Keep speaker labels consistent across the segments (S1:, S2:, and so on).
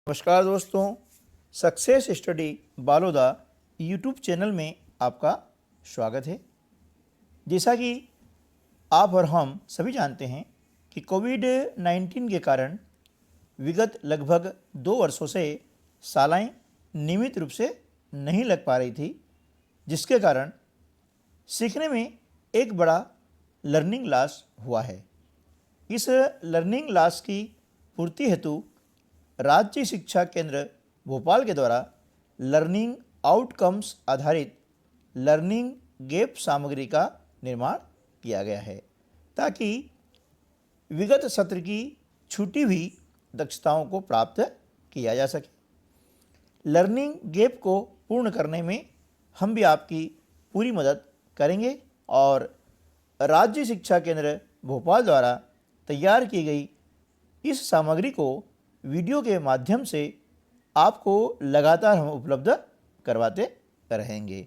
S1: नमस्कार दोस्तों, success study Baloda YouTube channel में आपका स्वागत है। जैसा कि आप और हम सभी जानते हैं कि कोविड-19 के कारण विगत लगभग 2 वर्षों से शालाएं नियमित रूप से नहीं लग पा रही थी, जिसके कारण सीखने में एक बड़ा लर्निंग लॉस हुआ है। इस लर्निंग लॉस की पूर्ति हेतु राज्य शिक्षा केंद्र भोपाल के द्वारा लर्निंग आउटकम्स आधारित लर्निंग गैप सामग्री का निर्माण किया गया है, ताकि विगत सत्र की छूटी हुई दक्षताओं को प्राप्त किया जा सके। लर्निंग गैप को पूर्ण करने में हम भी आपकी पूरी मदद करेंगे और राज्य शिक्षा केंद्र भोपाल द्वारा तैयार की गई इस सामग्री को वीडियो के माध्यम से आपको लगातार हम उपलब्ध करवाते रहेंगे।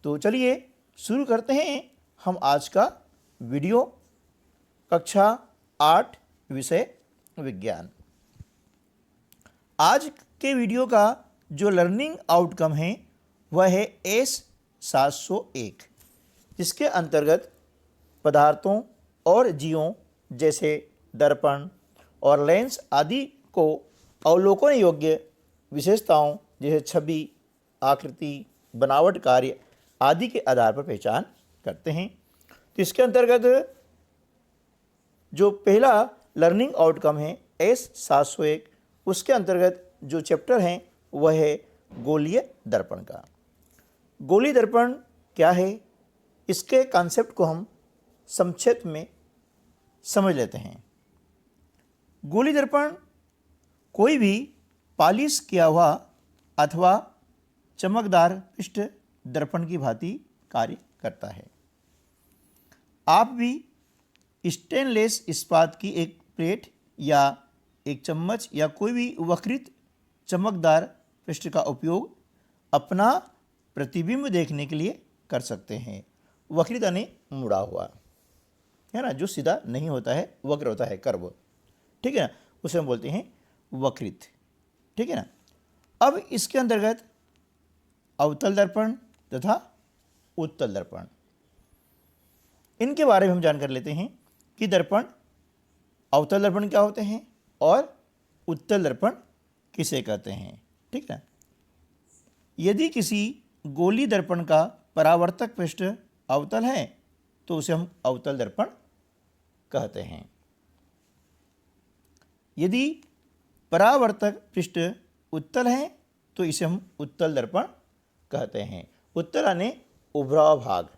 S1: तो चलिए शुरू करते हैं हम आज का वीडियो। कक्षा 8 विषय विज्ञान। आज के वीडियो का जो लर्निंग आउटकम है वह है S701, जिसके अंतर्गत पदार्थों और जीवों जैसे दर्पण और लेंस आदि को अवलोकन योग्य विशेषताओं जैसे छवि, आकृति, बनावट कार्य आदि के आधार पर पहचान करते हैं। तो इसके अंतर्गत जो पहला लर्निंग आउटकम है S701, उसके अंतर्गत जो चैप्टर हैं वह है गोलीय दर्पण का। गोलीय दर्पण क्या है, इसके कॉन्सेप्ट को हम संक्षेप में समझ लेते हैं। गोलीय दर्पण कोई भी पॉलिश किया हुआ अथवा चमकदार पृष्ठ दर्पण की भांति कार्य करता है। आप भी स्टेनलेस इस्पात की एक प्लेट या एक चम्मच या कोई भी वक्रित चमकदार पृष्ठ का उपयोग अपना प्रतिबिंब देखने के लिए कर सकते हैं। वक्रित यानी मुड़ा हुआ है ना, जो सीधा नहीं होता है, वक्र होता है, कर्व, ठीक है ना, उसे हम बोलते हैं वक्रित, ठीक है ना। अब इसके अंतर्गत अवतल दर्पण तथा उत्तल दर्पण, इनके बारे में हम जानकारी लेते हैं कि दर्पण, अवतल दर्पण क्या होते हैं और उत्तल दर्पण किसे कहते हैं, ठीक है। यदि किसी गोलीय दर्पण का परावर्तक पृष्ठ अवतल है तो उसे हम अवतल दर्पण कहते हैं। यदि परावर्तक पृष्ठ उत्तल है तो इसे हम उत्तल दर्पण कहते हैं। उत्तल यानी उभरा हुआ भाग,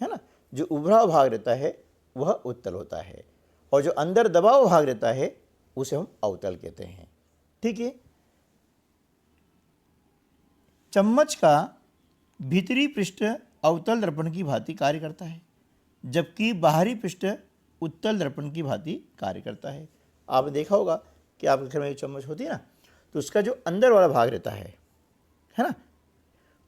S1: है ना, जो उभरा हुआ भाग रहता है वह उत्तल होता है, और जो अंदर दबा हुआ भाग रहता है उसे हम अवतल कहते हैं, ठीक है। चम्मच का भीतरी पृष्ठ अवतल दर्पण की भांति कार्य करता है, जबकि बाहरी पृष्ठ उत्तल दर्पण की भांति कार्य करता है। आपने देखा होगा कि आपके घर में एक चम्मच होती है ना, तो उसका जो अंदर वाला भाग रहता है ना,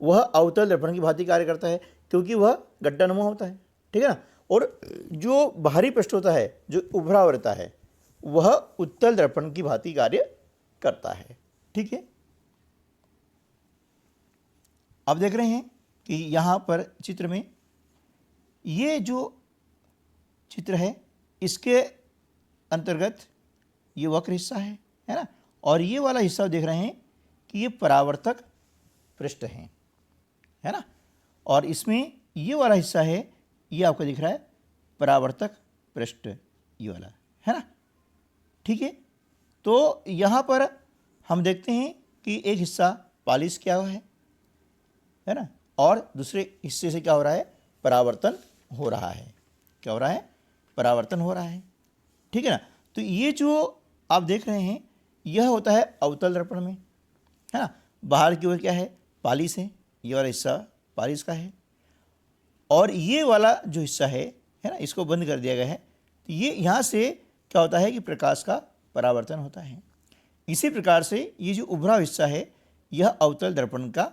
S1: वह अवतल दर्पण की भांति कार्य करता है, क्योंकि वह गड्ढानुमा होता है, ठीक है ना। और जो बाहरी पृष्ठ होता है, जो उभरा हुआ रहता है, वह उत्तल दर्पण की भांति कार्य करता है, ठीक है। आप देख रहे हैं कि यहाँ पर चित्र में ये जो चित्र है, इसके अंतर्गत ये वक्र हिस्सा है ना, और ये वाला हिस्सा देख रहे हैं कि ये परावर्तक पृष्ठ है ना, और इसमें ये वाला हिस्सा है, ये आपको दिख रहा है परावर्तक पृष्ठ, ये वाला, है ना, ठीक है। तो यहाँ पर हम देखते हैं कि एक हिस्सा पॉलिश किया हुआ है ना, और दूसरे हिस्से से क्या हो रहा है, परावर्तन हो रहा है। क्या हो रहा है, परावर्तन हो रहा है, ठीक है ना। तो ये जो आप देख रहे हैं यह होता है अवतल दर्पण में, है ना। बाहर की ओर क्या है, पॉलिश है, ये वाला हिस्सा पॉलिश का है, और ये वाला जो हिस्सा है ना, इसको बंद कर दिया गया है। तो ये यहाँ से क्या होता है कि प्रकाश का परावर्तन होता है। इसी प्रकार से ये जो उभरा हिस्सा है यह अवतल दर्पण का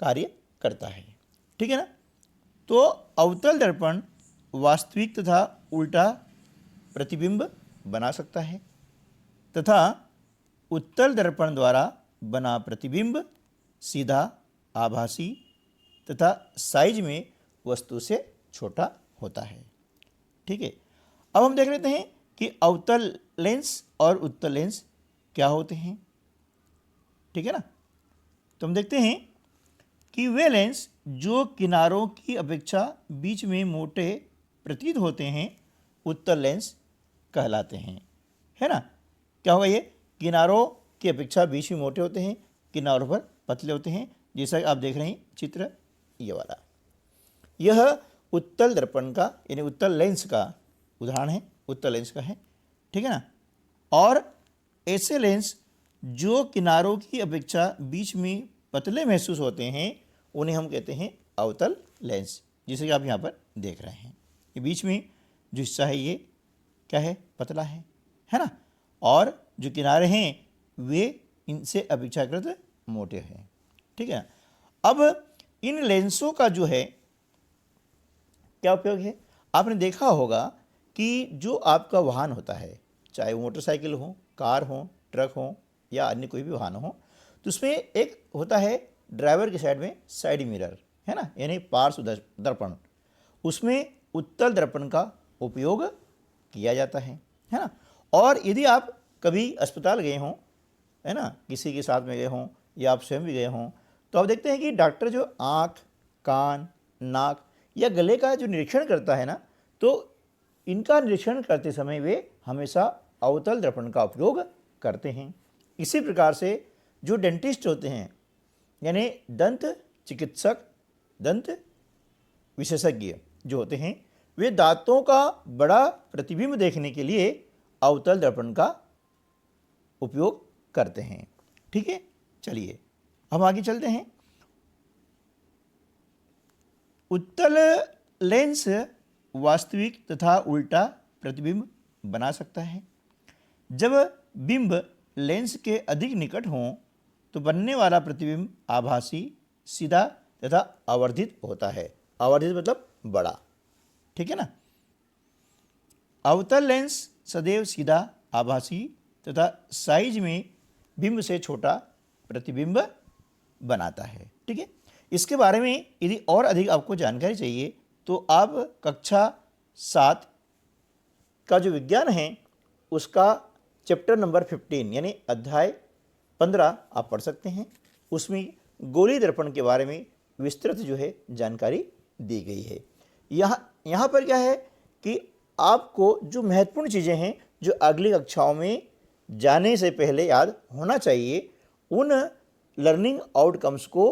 S1: कार्य करता है, ठीक है ना। तो अवतल दर्पण वास्तविक तथा उल्टा प्रतिबिंब बना सकता है तथा उत्तल दर्पण द्वारा बना प्रतिबिंब सीधा, आभासी तथा साइज में वस्तु से छोटा होता है। ठीक है, अब हम देख लेते हैं कि अवतल लेंस और उत्तल लेंस क्या होते हैं। ठीक है ना, तो हम देखते हैं कि वे लेंस जो किनारों की अपेक्षा बीच में मोटे प्रतीत होते हैं उत्तल लेंस कहलाते हैं, है ना। क्या होगा, ये किनारों की अपेक्षा बीच में मोटे होते हैं, किनारों पर पतले होते हैं, जैसा कि आप देख रहे हैं चित्र ये वाला। यह उत्तल दर्पण का यानी उत्तल लेंस का उदाहरण है, उत्तल लेंस का है। ठीक है ना, और ऐसे लेंस जो किनारों की अपेक्षा बीच में पतले महसूस होते हैं उन्हें हम कहते हैं अवतल लेंस, जैसे कि आप यहाँ पर देख रहे हैं। ये बीच में जो हिस्सा है ये क्या है, पतला है ना, और जो किनारे हैं वे इनसे अपेक्षाकृत मोटे हैं। ठीक है ना, अब इन लेंसों का जो है क्या उपयोग है। आपने देखा होगा कि जो आपका वाहन होता है, चाहे वो मोटरसाइकिल हो, कार हो, ट्रक हो या अन्य कोई भी वाहन हो, तो उसमें एक होता है ड्राइवर की साइड में साइड मिरर, है ना, यानी पार्श्व दर्पण। उसमें उत्तल दर्पण का उपयोग किया जाता है ना। और यदि आप कभी अस्पताल गए हों, है ना, किसी के साथ में गए हों या आप स्वयं भी गए हों, तो आप देखते हैं कि डॉक्टर जो आँख, कान, नाक या गले का जो निरीक्षण करता है ना, तो इनका निरीक्षण करते समय वे हमेशा अवतल दर्पण का उपयोग करते हैं। इसी प्रकार से जो डेंटिस्ट होते हैं यानी दंत चिकित्सक, दंत विशेषज्ञ जो होते हैं, वे दांतों का बड़ा प्रतिबिंब देखने के लिए अवतल दर्पण का उपयोग करते हैं। ठीक है, चलिए हम आगे चलते हैं। उत्तल लेंस वास्तविक तथा उल्टा प्रतिबिंब बना सकता है। जब बिंब लेंस के अधिक निकट हों तो बनने वाला प्रतिबिंब आभासी, सीधा तथा आवर्धित होता है। आवर्धित मतलब बड़ा। ठीक है ना, अवतल लेंस सदैव सीधा, आभासी तथा साइज में बिंब से छोटा प्रतिबिंब बनाता है। ठीक है, इसके बारे में यदि और अधिक आपको जानकारी चाहिए तो आप कक्षा 7 का जो विज्ञान है उसका चैप्टर नंबर 15 यानी अध्याय 15 आप पढ़ सकते हैं। उसमें गोली दर्पण के बारे में विस्तृत जो है जानकारी दी गई है। यहाँ पर क्या है कि आपको जो महत्वपूर्ण चीज़ें हैं जो अगली कक्षाओं में जाने से पहले याद होना चाहिए, उन लर्निंग आउटकम्स को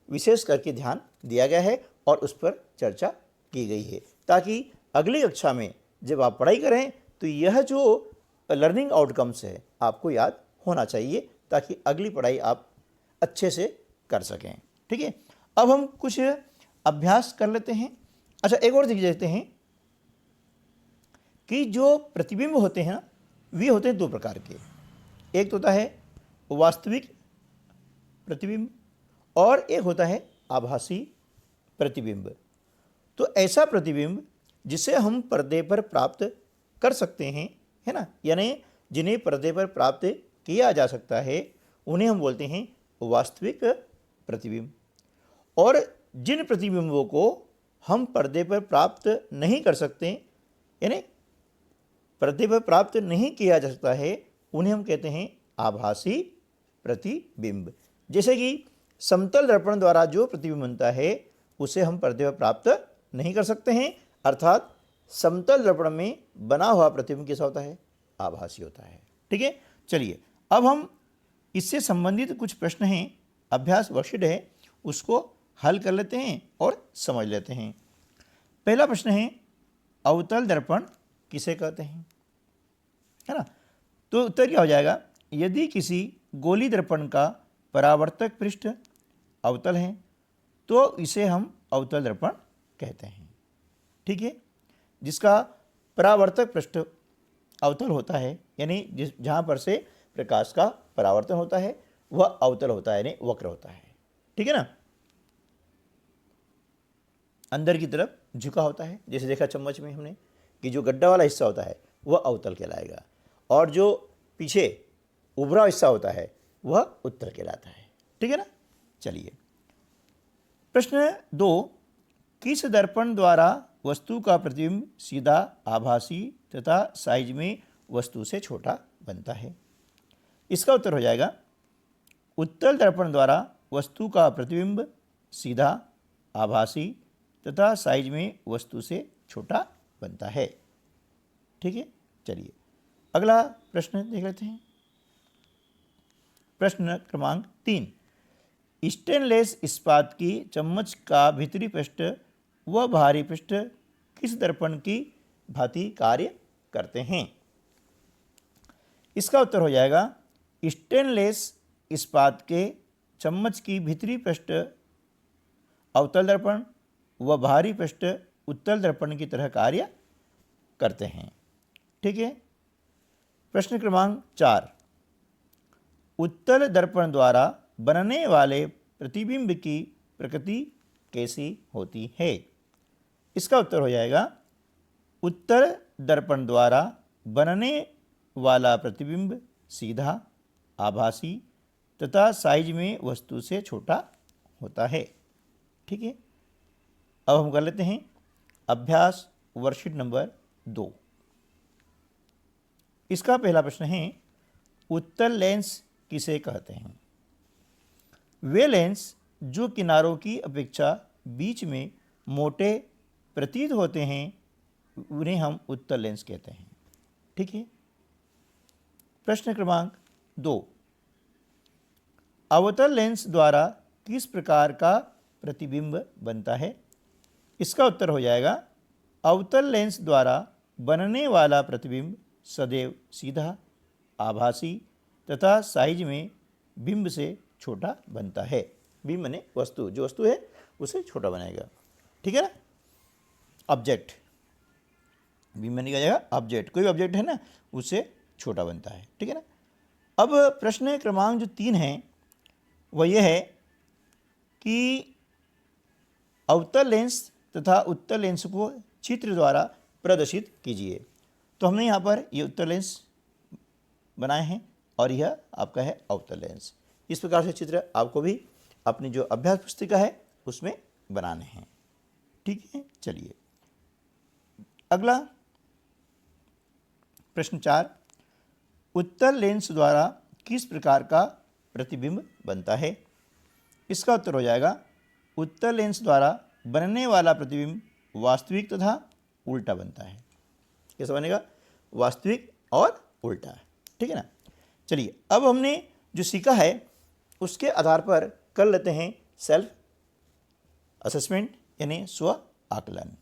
S1: विशेष करके ध्यान दिया गया है और उस पर चर्चा की गई है, ताकि अगली कक्षा में जब आप पढ़ाई करें तो यह जो लर्निंग आउटकम्स है आपको याद होना चाहिए, ताकि अगली पढ़ाई आप अच्छे से कर सकें। ठीक है, अब हम कुछ अभ्यास कर लेते हैं। अच्छा, एक और चीज़ देखते हैं कि जो प्रतिबिंब होते हैं ना, वे होते हैं दो प्रकार के। एक तो होता है वास्तविक प्रतिबिंब और एक होता है आभासी प्रतिबिंब। तो ऐसा प्रतिबिंब जिसे हम पर्दे पर प्राप्त कर सकते हैं, है ना, यानी जिन्हें पर्दे पर प्राप्त किया जा सकता है, उन्हें हम बोलते हैं वास्तविक प्रतिबिंब। और जिन प्रतिबिंबों को हम पर्दे पर प्राप्त नहीं कर सकते, यानी पर्दे पर प्राप्त नहीं किया जा सकता है, उन्हें हम कहते हैं आभासी प्रतिबिंब। जैसे कि समतल दर्पण द्वारा जो प्रतिबिंब बनता है उसे हम पर्दे पर प्राप्त नहीं कर सकते हैं, अर्थात समतल दर्पण में बना हुआ प्रतिबिंब कैसा होता है, आभासी होता है। ठीक है, चलिए अब हम इससे संबंधित कुछ प्रश्न हैं, अभ्यास वर्कशीट है, उसको हल कर लेते हैं और समझ लेते हैं। पहला प्रश्न है, अवतल दर्पण किसे कहते हैं, है ना। तो उत्तर क्या हो जाएगा, यदि किसी गोली दर्पण का परावर्तक पृष्ठ अवतल है तो इसे हम अवतल दर्पण कहते हैं। ठीक है, जिसका परावर्तक पृष्ठ अवतल होता है, यानी जहाँ पर से प्रकाश का परावर्तन होता है वह अवतल होता है, यानी वक्र होता है। ठीक है ना, अंदर की तरफ झुका होता है, जैसे देखा चम्मच में हमने कि जो गड्ढा वाला हिस्सा होता है वह अवतल कहलाएगा, और जो पीछे उभरा हिस्सा होता है वह उत्तल कहलाता है। ठीक है ना। चलिए प्रश्न 2, किस दर्पण द्वारा वस्तु का प्रतिबिंब सीधा, आभासी तथा साइज में वस्तु से छोटा बनता है? इसका उत्तर हो जाएगा उत्तल दर्पण द्वारा वस्तु का प्रतिबिंब सीधा, आभासी तथा साइज में वस्तु से छोटा बनता है। ठीक है। चलिए अगला प्रश्न देख लेते हैं। प्रश्न क्रमांक 3, स्टेनलेस इस्पात की चम्मच का भीतरी पृष्ठ व बाहरी पृष्ठ किस दर्पण की भांति कार्य करते हैं? इसका उत्तर हो जाएगा स्टेनलेस इस्पात के चम्मच की भीतरी पृष्ठ अवतल दर्पण व बाहरी पृष्ठ उत्तल दर्पण की तरह कार्य करते हैं। ठीक है। प्रश्न क्रमांक 4, उत्तल दर्पण द्वारा बनने वाले प्रतिबिंब की प्रकृति कैसी होती है? इसका उत्तर हो जाएगा उत्तल दर्पण द्वारा बनने वाला प्रतिबिंब सीधा, आभासी तथा साइज में वस्तु से छोटा होता है। ठीक है। अब हम कर लेते हैं अभ्यास वर्कशीट नंबर 2। इसका पहला प्रश्न है उत्तल लेंस किसे कहते हैं? वे लेंस जो किनारों की अपेक्षा बीच में मोटे प्रतीत होते हैं उन्हें हम उत्तल लेंस कहते हैं। ठीक है। प्रश्न क्रमांक 2, अवतल लेंस द्वारा किस प्रकार का प्रतिबिंब बनता है? इसका उत्तर हो जाएगा अवतल लेंस द्वारा बनने वाला प्रतिबिंब सदैव सीधा, आभासी तथा साइज में बिंब से छोटा बनता है। बिंब माने वस्तु, जो वस्तु है उसे छोटा बनाएगा। ठीक है ना। ऑब्जेक्ट, बिंब माने क्या जाएगा ऑब्जेक्ट, कोई ऑब्जेक्ट है ना उससे छोटा बनता है। ठीक है ना। अब प्रश्न क्रमांक जो 3 है वह यह है कि अवतल लेंस तथा उत्तल लेंस को चित्र द्वारा प्रदर्शित कीजिए। तो हमने यहाँ पर ये उत्तल लेंस बनाए हैं और यह आपका है अवतल लेंस। इस प्रकार से चित्र आपको भी अपनी जो अभ्यास पुस्तिका है उसमें बनाने हैं। ठीक है। चलिए अगला प्रश्न 4, उत्तल लेंस द्वारा किस प्रकार का प्रतिबिंब बनता है? इसका उत्तर हो जाएगा उत्तल लेंस द्वारा बनने वाला प्रतिबिंब वास्तविक तथा उल्टा बनता है। कैसा बनेगा? वास्तविक और उल्टा। ठीक है ना। चलिए अब हमने जो सीखा है उसके आधार पर कर लेते हैं सेल्फ असेसमेंट यानी स्व आकलन।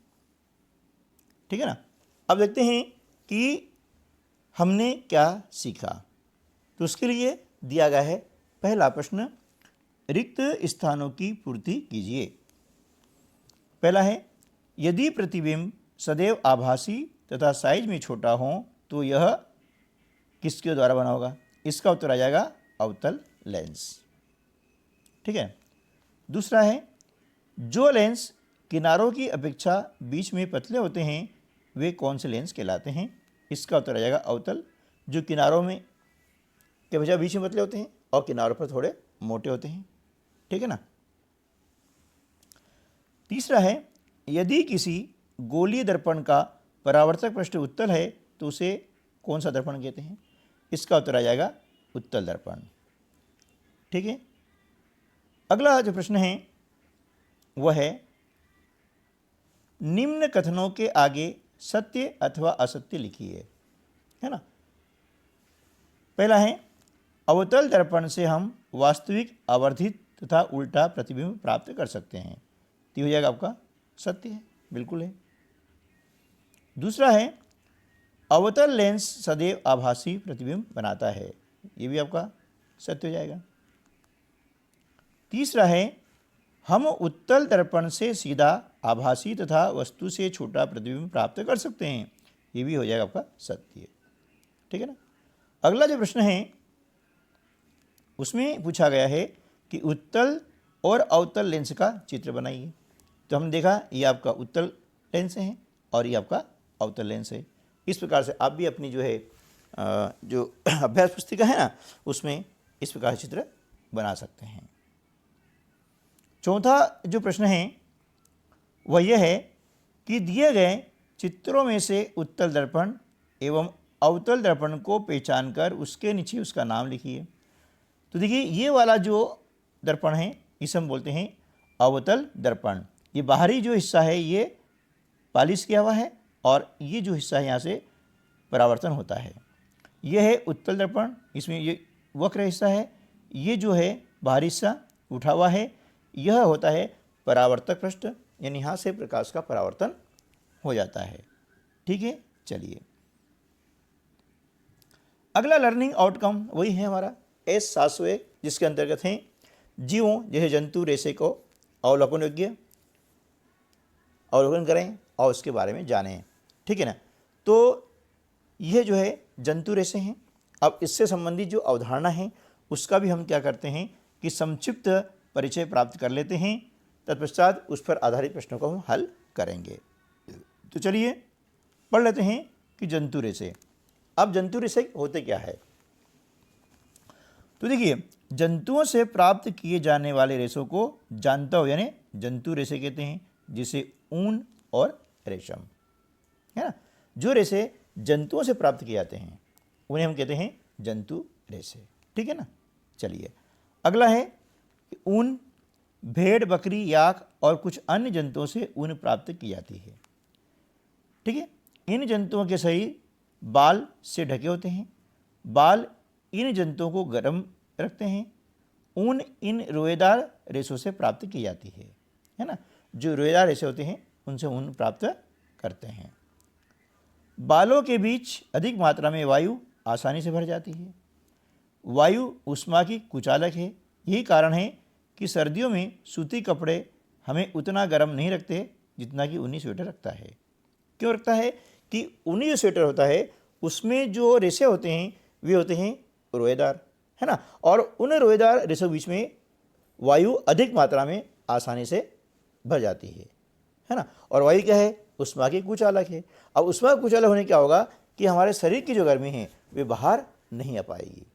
S1: ठीक है ना। अब देखते हैं कि हमने क्या सीखा। तो उसके लिए दिया गया है पहला प्रश्न, रिक्त स्थानों की पूर्ति कीजिए। पहला है यदि प्रतिबिंब सदैव आभासी तथा साइज में छोटा हो तो यह किसके द्वारा बना होगा? इसका उत्तर आ जाएगा अवतल लेंस। ठीक है। दूसरा है जो लेंस किनारों की अपेक्षा बीच में पतले होते हैं वे कौन से लेंस कहलाते हैं? इसका उत्तर आ जाएगा अवतल, जो किनारों में के बजाय बीच में पतले होते हैं और किनारों पर थोड़े मोटे होते हैं। ठीक है ना। तीसरा है यदि किसी गोलीय दर्पण का परावर्तक पृष्ठ उत्तल है तो उसे कौन सा दर्पण कहते हैं? इसका उत्तर आ जाएगा उत्तल दर्पण। ठीक है। अगला जो प्रश्न है वह है निम्न कथनों के आगे सत्य अथवा असत्य लिखिए। है ना। पहला है अवतल दर्पण से हम वास्तविक, आवर्धित तथा उल्टा प्रतिबिंब प्राप्त कर सकते हैं। तो हो जाएगा आपका सत्य है, बिल्कुल है। दूसरा है अवतल लेंस सदैव आभासी प्रतिबिंब बनाता है, ये भी आपका सत्य हो जाएगा। तीसरा है हम उत्तल दर्पण से सीधा, आभासी तथा वस्तु से छोटा प्रतिबिंब प्राप्त कर सकते हैं, ये भी हो जाएगा आपका सत्य। ठीक है ना। अगला जो प्रश्न है उसमें पूछा गया है कि उत्तल और अवतल लेंस का चित्र बनाइए। तो हमने देखा ये आपका उत्तल लेंस है और ये आपका अवतल लेंस है। इस प्रकार से आप भी अपनी जो है जो अभ्यास पुस्तिका है ना, उसमें इस प्रकार से चित्र बना सकते हैं। चौथा जो प्रश्न है वह यह है कि दिए गए चित्रों में से उत्तल दर्पण एवं अवतल दर्पण को पहचान कर उसके नीचे उसका नाम लिखिए। तो देखिए, ये वाला जो दर्पण है इसे हम बोलते हैं अवतल दर्पण। ये बाहरी जो हिस्सा है ये पॉलिश किया हुआ है और ये जो हिस्सा है यहाँ से परावर्तन होता है। यह है उत्तल दर्पण, इसमें ये वक्र हिस्सा है, ये जो है बाहरी हिस्सा उठा हुआ है, यह होता है परावर्तक पृष्ठ, यानी यहाँ से प्रकाश का परावर्तन हो जाता है। ठीक है, चलिए अगला लर्निंग आउटकम वही है हमारा S701, जिसके अंतर्गत हैं जीवों जैसे जंतु रेसे को अवलोकन करें और उसके बारे में जानें। ठीक है ना, तो यह जो है जंतु रेसे हैं। अब इससे संबंधित जो अवधारणा है उसका भी हम क्या करते हैं कि संक्षिप्त परिचय प्राप्त कर लेते हैं, तत्पश्चात उस पर आधारित प्रश्नों को हम हल करेंगे। तो चलिए पढ़ लेते हैं कि जंतु रेसे। अब जंतु रेसे होते क्या है? तो देखिए, जंतुओं से प्राप्त किए जाने वाले रेशों को जांतव यानी जंतु रेसे कहते हैं, जिसे ऊन और रेशम है ना, जो रेसे जंतुओं से प्राप्त किए जाते हैं उन्हें हम कहते हैं जंतु रेसे। ठीक है ना, चलिए अगला है ऊन। भेड़, बकरी, याक और कुछ अन्य जंतुओं से ऊन प्राप्त की जाती है। ठीक है, इन जंतुओं के शरीर बाल से ढके होते हैं। बाल इन जंतुओं को गर्म रखते हैं। ऊन इन रोएदार रेशों से प्राप्त की जाती है ना, जो रोएदार रेशे होते हैं उनसे ऊन प्राप्त करते हैं। बालों के बीच अधिक मात्रा में वायु आसानी से भर जाती है। वायु ऊष्मा की कुचालक है। यही कारण है कि सर्दियों में सूती कपड़े हमें उतना गर्म नहीं रखते जितना कि ऊनी स्वेटर रखता है। क्यों रखता है कि ऊनी जो स्वेटर होता है उसमें जो रेशे होते हैं वे होते हैं रोएदार, है ना, और उन रोएदार रेशों के बीच में वायु अधिक मात्रा में आसानी से भर जाती है ना, और वायु क्या है? ऊष्मा की कुचालक है। अब ऊष्मा की कुचालक होने क्या होगा कि हमारे शरीर की जो गर्मी है वे बाहर नहीं आ पाएगी।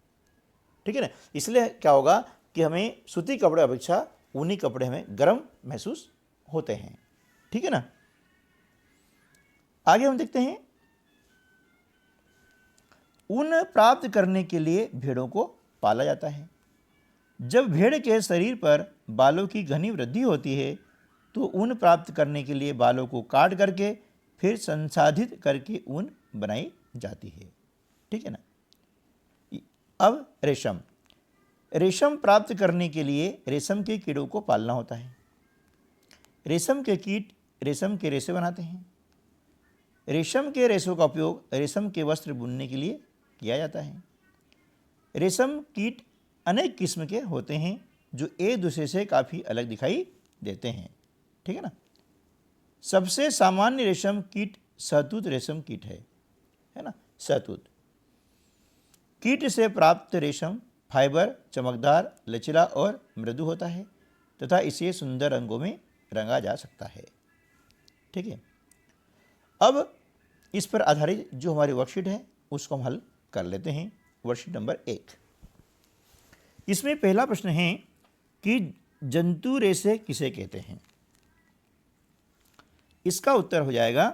S1: ठीक है ना, इसलिए क्या होगा कि हमें सूती कपड़े अपेक्षा ऊनी कपड़े हमें गर्म महसूस होते हैं। ठीक है ना, आगे हम देखते हैं ऊन प्राप्त करने के लिए भेड़ों को पाला जाता है। जब भेड़ के शरीर पर बालों की घनी वृद्धि होती है तो ऊन प्राप्त करने के लिए बालों को काट करके फिर संसाधित करके ऊन बनाई जाती है। ठीक है ना, अब रेशम। रेशम प्राप्त करने के लिए रेशम के कीड़ों को पालना होता है। रेशम के कीट रेशम के रेशे बनाते हैं। रेशम के रेशों का उपयोग रेशम के वस्त्र बुनने के लिए किया जाता है। रेशम कीट अनेक किस्म के होते हैं जो एक दूसरे से काफ़ी अलग दिखाई देते हैं। ठीक है ना, सबसे सामान्य रेशम कीट सहतूत रेशम कीट है ना, सहतूत कीट से प्राप्त रेशम फाइबर चमकदार, लचीला और मृदु होता है तथा इसे सुंदर रंगों में रंगा जा सकता है। ठीक है, अब इस पर आधारित जो हमारी वर्कशीट है उसको हम हल कर लेते हैं। वर्कशीट नंबर 1, इसमें पहला प्रश्न है कि जंतु रेशे किसे कहते हैं? इसका उत्तर हो जाएगा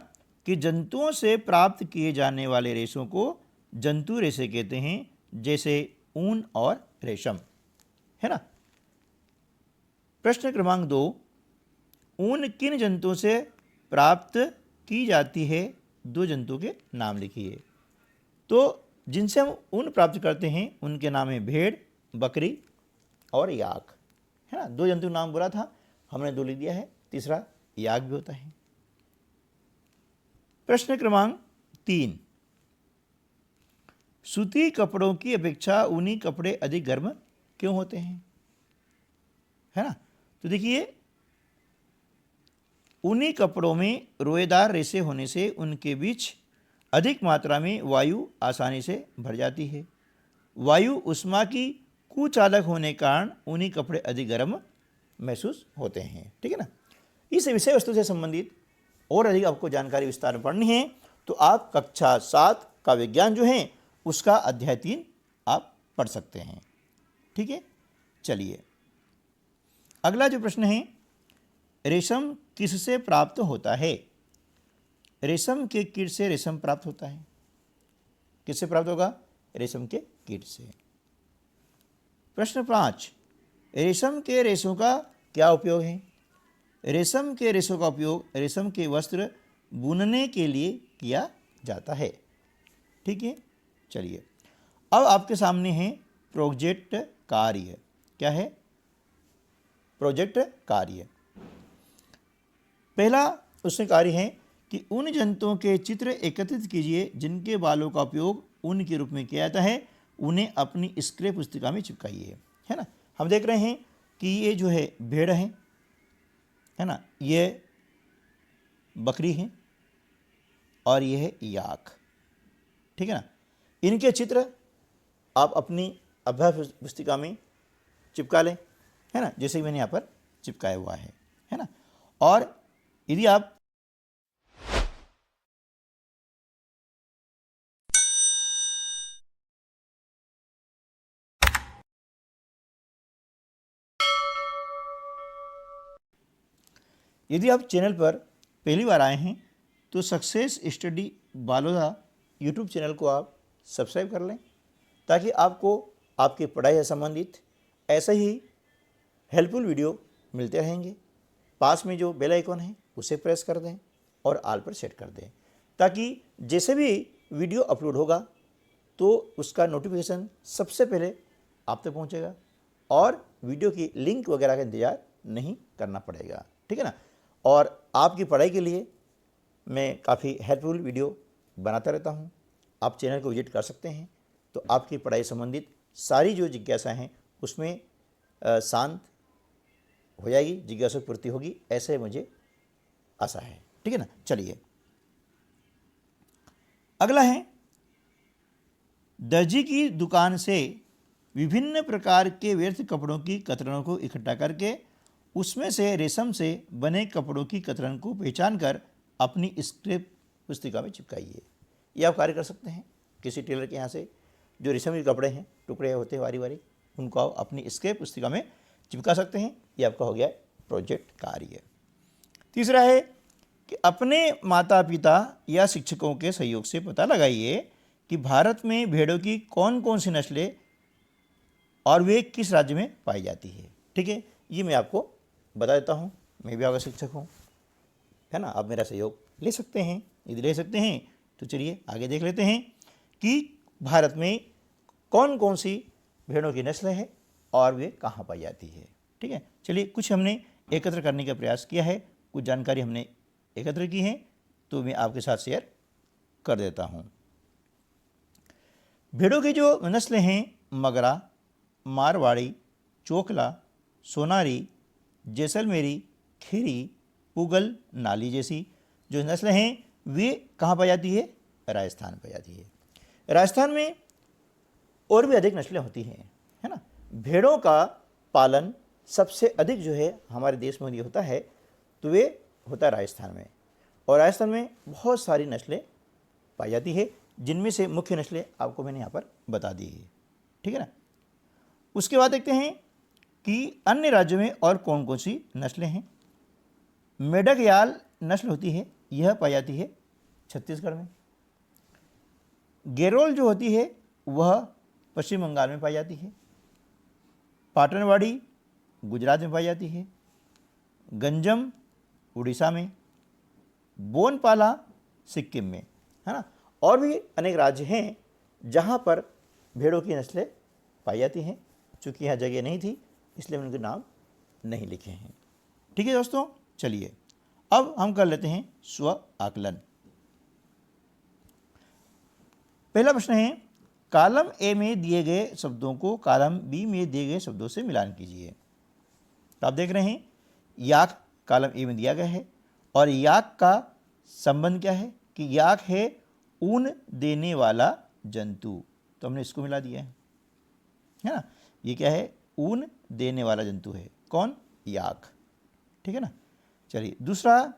S1: कि जंतुओं से प्राप्त किए जाने वाले रेशों को जंतु रेशे कहते हैं, जैसे ऊन और रेशम, है ना। प्रश्न क्रमांक 2, ऊन किन जंतुओं से प्राप्त की जाती है? 2 जंतुओं के नाम लिखिए। तो जिनसे हम ऊन प्राप्त करते हैं उनके नाम है भेड़, बकरी और याक, है ना। 2 जंतु नाम बोला था, हमने 2 लिख दिया है, तीसरा याक भी होता है। प्रश्न क्रमांक 3, सूती कपड़ों की अपेक्षा ऊनी कपड़े अधिक गर्म क्यों होते हैं? है ना, तो देखिए ऊनी कपड़ों में रोएदार रेशे होने से उनके बीच अधिक मात्रा में वायु आसानी से भर जाती है। वायु ऊष्मा की कुचालक होने के कारण ऊनी कपड़े अधिक गर्म महसूस होते हैं। ठीक है ना, इस विषय वस्तु से संबंधित और अधिक आपको जानकारी विस्तार में पढ़नी है तो आप कक्षा 7 का विज्ञान जो है उसका अध्याय 3 आप पढ़ सकते हैं। ठीक है, चलिए अगला जो प्रश्न है, रेशम किससे प्राप्त होता है? रेशम के कीट से रेशम प्राप्त होता है। किससे प्राप्त होगा? रेशम के कीट से। प्रश्न 5, रेशम के रेशों का क्या उपयोग है? रेशम के रेशों का उपयोग रेशम के वस्त्र बुनने के लिए किया जाता है। ठीक है, चलिए अब आपके सामने है प्रोजेक्ट कार्य। क्या है? प्रोजेक्ट कार्य। पहला उसमें कार्य है कि उन जंतुओं के चित्र एकत्रित कीजिए जिनके बालों का उपयोग ऊन के रूप में किया जाता है, उन्हें अपनी स्क्रैप पुस्तिका में चिपकाइए। है ना, हम देख रहे हैं कि ये जो है भेड़ है ना, ये बकरी है और ये है याक। ठीक है ना, इनके चित्र आप अपनी अभ्यास पुस्तिका में चिपका लें, है ना, जैसे मैंने यहाँ पर चिपकाया हुआ है ना। और यदि आप चैनल पर पहली बार आए हैं तो success study Baloda YouTube channel को आप सब्सक्राइब कर लें, ताकि आपको आपकी पढ़ाई से संबंधित ऐसे ही हेल्पफुल वीडियो मिलते रहेंगे। पास में जो बेल आइकन है उसे प्रेस कर दें और ऑल पर सेट कर दें, ताकि जैसे भी वीडियो अपलोड होगा तो उसका नोटिफिकेशन सबसे पहले आप तक पहुंचेगा और वीडियो की लिंक वगैरह का इंतज़ार नहीं करना पड़ेगा। ठीक है ना, और आपकी पढ़ाई के लिए मैं काफ़ी हेल्पफुल वीडियो बनाता रहता हूं। आप चैनल को विजिट कर सकते हैं, तो आपकी पढ़ाई संबंधित सारी जो जिज्ञासा हैं उसमें शांत हो जाएगी, जिज्ञासा पूर्ति होगी, ऐसे मुझे आशा है। ठीक है ना, चलिए अगला है, दर्जी की दुकान से विभिन्न प्रकार के व्यर्थ कपड़ों की कतरनों को इकट्ठा करके उसमें से रेशम से बने कपड़ों की कतरन को पहचान कर अपनी स्क्रैप पुस्तिका में चिपकाइए। ये आप कार्य कर सकते हैं। किसी टेलर के यहाँ से जो रेशम के कपड़े हैं, टुकड़े होते हैं वारी वारी, उनको आप अपनी स्क्रैप पुस्तिका में चिपका सकते हैं। ये आपका हो गया प्रोजेक्ट कार्य। तीसरा है कि अपने माता पिता या शिक्षकों के सहयोग से पता लगाइए कि भारत में भेड़ों की कौन कौन सी नस्लें और वे किस राज्य में पाई जाती है। ठीक है, ये मैं आपको बता देता हूँ। मैं भी आपका शिक्षक हूँ, है ना, आप मेरा सहयोग ले सकते हैं। यदि ले सकते हैं तो चलिए आगे देख लेते हैं कि भारत में कौन कौन सी भेड़ों की नस्लें हैं और वे कहाँ पाई जाती है। ठीक है, चलिए कुछ हमने एकत्र करने का प्रयास किया है, कुछ जानकारी हमने एकत्र की है, तो मैं आपके साथ शेयर कर देता हूँ। भेड़ों की जो नस्लें हैं, मगरा, मारवाड़ी, चोकला, सोनारी, जैसलमेरी, खीरी, पुगल, नाली जैसी जो नस्लें हैं वे कहाँ पाई जाती है? राजस्थान पाई जाती है। राजस्थान में और भी अधिक नस्लें होती हैं, है ना। भेड़ों का पालन सबसे अधिक जो है हमारे देश में यदि होता है तो वे होता है राजस्थान में, और राजस्थान में बहुत सारी नस्लें पाई जाती है, जिनमें से मुख्य नस्लें आपको मैंने यहाँ पर बता दी है। ठीक है ना, उसके बाद देखते हैं कि अन्य राज्यों में और कौन कौन सी नस्लें हैं। मेढकयाल नस्ल होती है, यह पाई जाती है छत्तीसगढ़ में। गेरोल जो होती है वह पश्चिम बंगाल में पाई जाती है। पाटनवाड़ी गुजरात में पाई जाती है। गंजम उड़ीसा में। बोनपाला सिक्किम में, है ना। और भी अनेक राज्य हैं जहाँ पर भेड़ों की नस्लें पाई जाती हैं। चूँकि यहाँ जगह नहीं थी इसलिए उनके नाम नहीं लिखे हैं। ठीक है दोस्तों, चलिए अब हम कर लेते हैं स्व आकलन। पहला प्रश्न है, कॉलम ए में दिए गए शब्दों को कॉलम बी में दिए गए शब्दों से मिलान कीजिए। तो आप देख रहे हैं याक कॉलम ए में दिया गया है, और याक का संबंध क्या है कि याक है ऊन देने वाला जंतु, तो हमने इसको मिला दिया है ना। ये क्या है? ऊन देने वाला जंतु है। कौन? याक। ठीक है ना। चलिए दूसरा,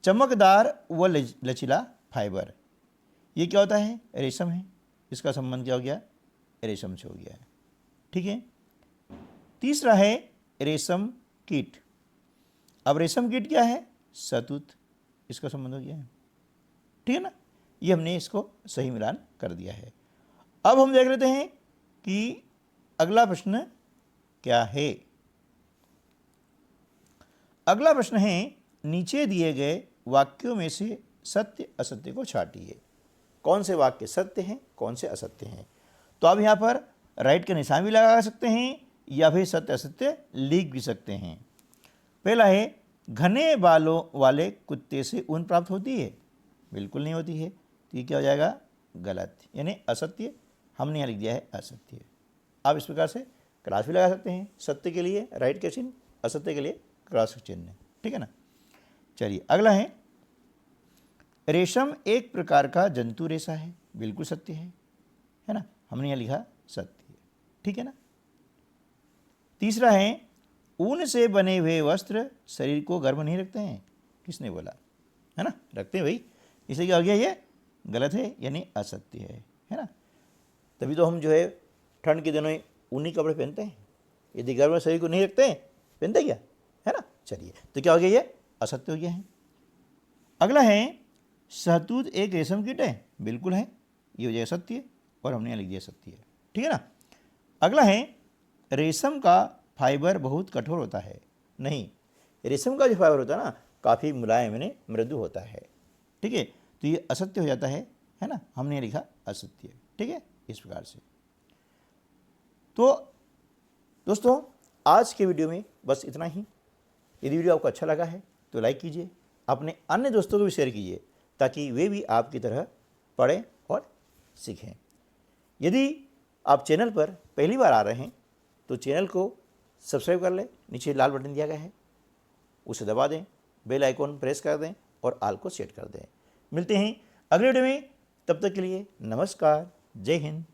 S1: चमकदार व लचीला फाइबर, ये क्या होता है? रेशम है। इसका संबंध क्या हो गया, रेशम से हो गया है। ठीक है। तीसरा है रेशम कीट। अब रेशम कीट क्या है, शहतूत, इसका संबंध हो गया है। ठीक है ना, ये हमने इसको सही मिलान कर दिया है। अब हम देख लेते हैं कि अगला प्रश्न क्या है। अगला प्रश्न है, नीचे दिए गए वाक्यों में से सत्य असत्य को छांटिए। कौन से वाक्य सत्य हैं, कौन से असत्य हैं। तो आप यहाँ पर राइट का निशान भी लगा सकते हैं या फिर सत्य असत्य लिख भी सकते हैं। पहला है, घने बालों वाले कुत्ते से ऊन प्राप्त होती है। बिल्कुल नहीं होती है, तो ये क्या हो जाएगा, गलत, यानी असत्य। हमने यहाँ लिख दिया है असत्य। आप इस प्रकार से क्रॉस भी लगा सकते हैं, सत्य के लिए राइट का चिन्ह, असत्य के लिए क्रॉस चिन्ह। ठीक है ना। चलिए अगला है, रेशम एक प्रकार का जंतु रेशा है। बिल्कुल सत्य है ना, हमने यहाँ लिखा सत्य। ठीक है ना। तीसरा है, ऊन से बने हुए वस्त्र शरीर को गर्म नहीं रखते हैं। किसने बोला, है ना, रखते हैं भाई। इसलिए क्या हो गया, ये गलत है, यानी असत्य है ना। तभी तो हम जो है ठंड के दिनों में ऊनी कपड़े पहनते हैं। यदि गर्म शरीर को नहीं रखते हैं, पहनते क्या, है ना। चलिए, तो क्या हो गया, ये असत्य हो गया है। अगला है, शहतूत एक रेशम कीट है। बिल्कुल है, ये हो जाएगा सत्य, और हमने यहाँ लिख दिया सत्य है। ठीक है ना। अगला है, रेशम का फाइबर बहुत कठोर होता है। नहीं, रेशम का जो फाइबर होता है ना, काफ़ी मुलायम यानी मृदु होता है। ठीक है, तो ये असत्य हो जाता है ना, हमने यहाँ लिखा असत्य। ठीक है, इस प्रकार से। तो दोस्तों, आज के वीडियो में बस इतना ही। यदि वीडियो आपको अच्छा लगा है तो लाइक कीजिए, अपने अन्य दोस्तों को भी शेयर कीजिए, ताकि वे भी आपकी तरह पढ़ें और सीखें। यदि आप चैनल पर पहली बार आ रहे हैं तो चैनल को सब्सक्राइब कर लें। नीचे लाल बटन दिया गया है, उसे दबा दें, बेल आइकॉन प्रेस कर दें और ऑल को सेट कर दें। मिलते हैं अगले वीडियो में, तब तक के लिए नमस्कार, जय हिंद।